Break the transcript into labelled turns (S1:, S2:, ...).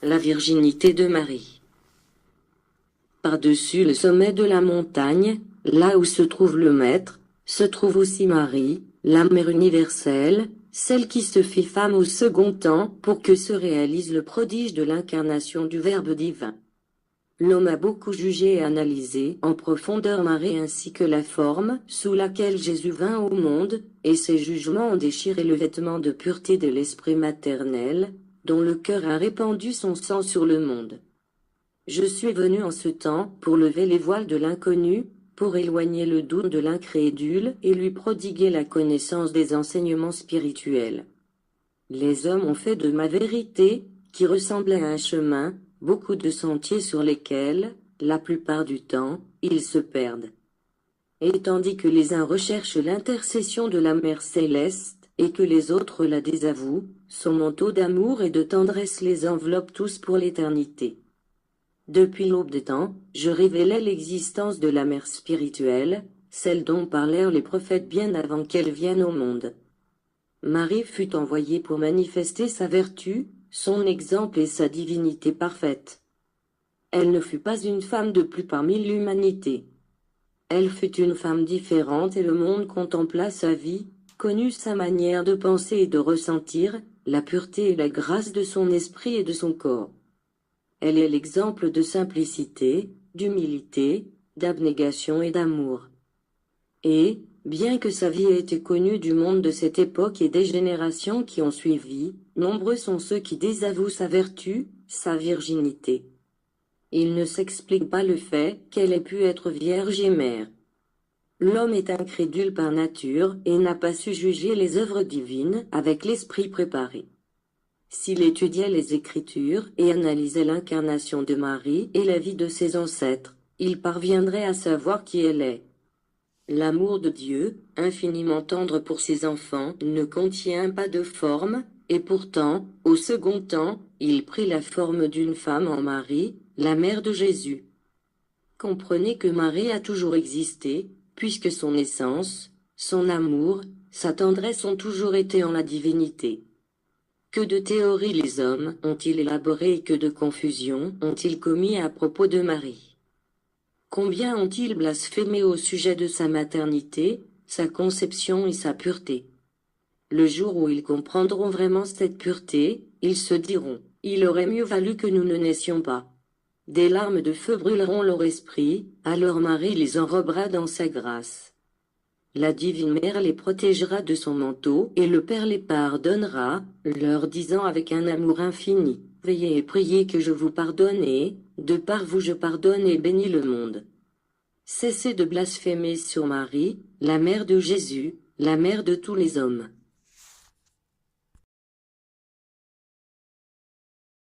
S1: La virginité de Marie. Par-dessus le sommet de la montagne, là où se trouve le Maître, se trouve aussi Marie, la Mère universelle, celle qui se fit femme au second temps pour que se réalise le prodige de l'incarnation du Verbe divin. L'homme a beaucoup jugé et analysé en profondeur Marie ainsi que la forme sous laquelle Jésus vint au monde, et ces jugements ont déchiré le vêtement de pureté de l'esprit maternel, dont le cœur a répandu son sang sur le monde. Je suis venu en ce temps pour lever les voiles de l'inconnu, pour éloigner le doute de l'incrédule et lui prodiguer la connaissance des enseignements spirituels. Les hommes ont fait de ma vérité, qui ressemblait à un chemin, beaucoup de sentiers sur lesquels, la plupart du temps, ils se perdent. Et tandis que les uns recherchent l'intercession de la Mère céleste, et que les autres la désavouent, son manteau d'amour et de tendresse les enveloppe tous pour l'éternité. Depuis l'aube des temps, je révélais l'existence de la Mère spirituelle, celle dont parlèrent les prophètes bien avant qu'elle vienne au monde. Marie fut envoyée pour manifester sa vertu, son exemple et sa divinité parfaite. Elle ne fut pas une femme de plus parmi l'humanité. Elle fut une femme différente et le monde contempla sa vie, connut sa manière de penser et de ressentir, la pureté et la grâce de son esprit et de son corps. Elle est l'exemple de simplicité, d'humilité, d'abnégation et d'amour. Et, bien que sa vie ait été connue du monde de cette époque et des générations qui ont suivi, nombreux sont ceux qui désavouent sa vertu, sa virginité. Il ne s'explique pas le fait qu'elle ait pu être vierge et mère. L'homme est incrédule par nature et n'a pas su juger les œuvres divines avec l'esprit préparé. S'il étudiait les Écritures et analysait l'incarnation de Marie et la vie de ses ancêtres, il parviendrait à savoir qui elle est. L'amour de Dieu, infiniment tendre pour ses enfants, ne contient pas de forme, et pourtant, au second temps, il prit la forme d'une femme en Marie, la mère de Jésus. Comprenez que Marie a toujours existé, puisque son essence, son amour, sa tendresse ont toujours été en la divinité. Que de théories les hommes ont-ils élaborées et que de confusions ont-ils commis à propos de Marie. Combien ont-ils blasphémé au sujet de sa maternité, sa conception et sa pureté. Le jour où ils comprendront vraiment cette pureté, ils se diront, il aurait mieux valu que nous ne naissions pas. Des larmes de feu brûleront leur esprit, alors Marie les enrobera dans sa grâce. La divine mère les protégera de son manteau et le Père les pardonnera, leur disant avec un amour infini, veillez et priez que je vous pardonne et, de par vous je pardonne et bénis le monde. Cessez de blasphémer sur Marie, la mère de Jésus, la mère de tous les hommes.